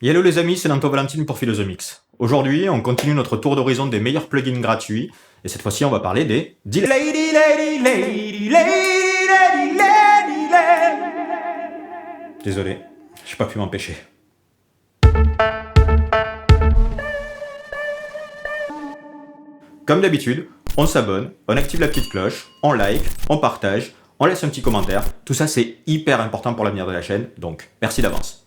Hello les amis, c'est Nanto Valentine pour Philosomix. Aujourd'hui, on continue notre tour d'horizon des meilleurs plugins gratuits, et cette fois-ci, on va parler des delays. Désolé, j'ai pas pu m'empêcher. Comme d'habitude, on s'abonne, on active la petite cloche, on like, on partage, on laisse un petit commentaire. Tout ça, c'est hyper important pour l'avenir de la chaîne, donc merci d'avance.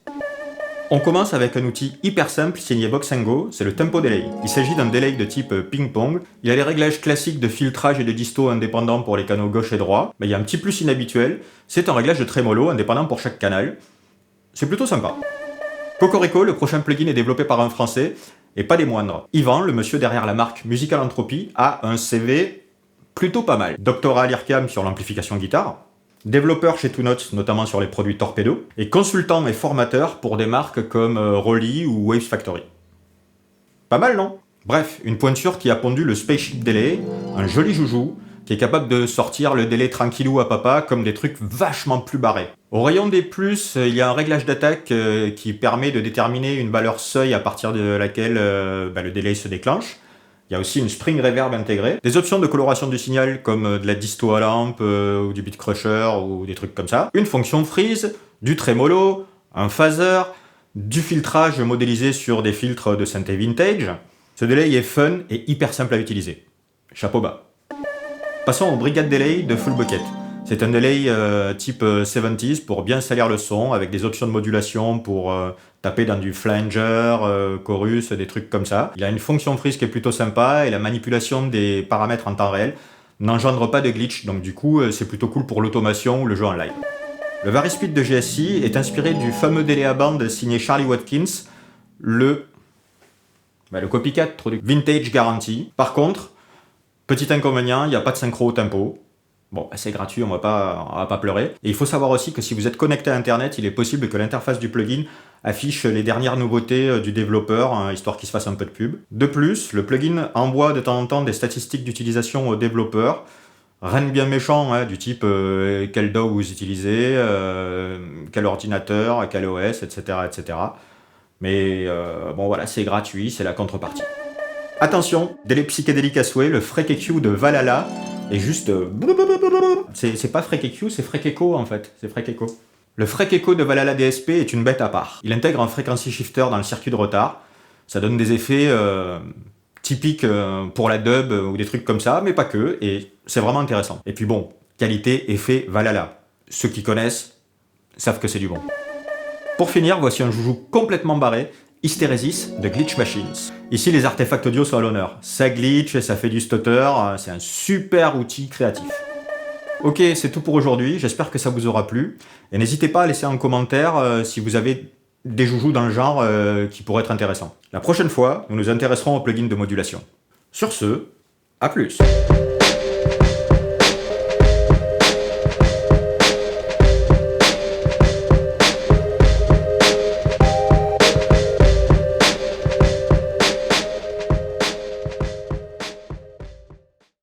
On commence avec un outil hyper simple signé Box & Go, c'est le Tempo Delay. Il s'agit d'un delay de type ping-pong. Il a les réglages classiques de filtrage et de disto indépendants pour les canaux gauche et droit, mais il y a un petit plus inhabituel, c'est un réglage de trémolo indépendant pour chaque canal. C'est plutôt sympa. Cocorico, le prochain plugin est développé par un Français, et pas des moindres. Yvan, le monsieur derrière la marque Musical Entropy, a un CV plutôt pas mal. Doctorat à l'IRCAM sur l'amplification guitare, développeur chez Two Notes, notamment sur les produits Torpedo, et consultant et formateur pour des marques comme Rolly ou Waves Factory. Pas mal, non? Bref, une pointure qui a pondu le Spaceship Delay, un joli joujou, qui est capable de sortir le délai tranquillou à papa comme des trucs vachement plus barrés. Au rayon des plus, il y a un réglage d'attaque qui permet de déterminer une valeur seuil à partir de laquelle le délai se déclenche. Il y a aussi une spring reverb intégrée. Des options de coloration du signal comme de la disto à lampe ou du beat crusher ou des trucs comme ça. Une fonction freeze, du trémolo, un phaser, du filtrage modélisé sur des filtres de synthé vintage. Ce delay est fun et hyper simple à utiliser. Chapeau bas. Passons au Brigade Delay de Full Bucket. C'est un delay type 70s pour bien salir le son avec des options de modulation pour taper dans du flanger, chorus, des trucs comme ça. Il a une fonction freeze qui est plutôt sympa et la manipulation des paramètres en temps réel n'engendre pas de glitch, donc du coup c'est plutôt cool pour l'automation ou le jeu en live. Le Varispeed de GSI est inspiré du fameux delay à bande signé Charlie Watkins, le copycat du Vintage Guarantee. Par contre, petit inconvénient, il n'y a pas de synchro au tempo. Bon, c'est gratuit, on va pas pleurer. Et il faut savoir aussi que si vous êtes connecté à Internet, il est possible que l'interface du plugin affiche les dernières nouveautés du développeur, hein, histoire qu'il se fasse un peu de pub. De plus, le plugin envoie de temps en temps des statistiques d'utilisation aux développeurs. Rien de bien méchant, hein, du type quel DAW vous utilisez, quel ordinateur, quel OS, etc. etc. Mais bon voilà, c'est gratuit, c'est la contrepartie. Attention, délai psychédélique à souhait, le Freak-EQ de Valhalla est juste... C'est pas Freak-EQ, c'est Freak-Echo en fait, c'est Freak-Echo. Le Freak-Echo de Valhalla DSP est une bête à part. Il intègre un frequency shifter dans le circuit de retard, ça donne des effets typiques pour la dub ou des trucs comme ça, mais pas que, et c'est vraiment intéressant. Et puis bon, qualité, effet, Valhalla. Ceux qui connaissent savent que c'est du bon. Pour finir, voici un joujou complètement barré, Hysteresis de Glitch Machines. Ici, les artefacts audio sont à l'honneur. Ça glitch, ça fait du stutter, c'est un super outil créatif. Ok, c'est tout pour aujourd'hui, j'espère que ça vous aura plu. Et n'hésitez pas à laisser un commentaire si vous avez des joujous dans le genre qui pourraient être intéressants. La prochaine fois, nous nous intéresserons aux plugins de modulation. Sur ce, à plus.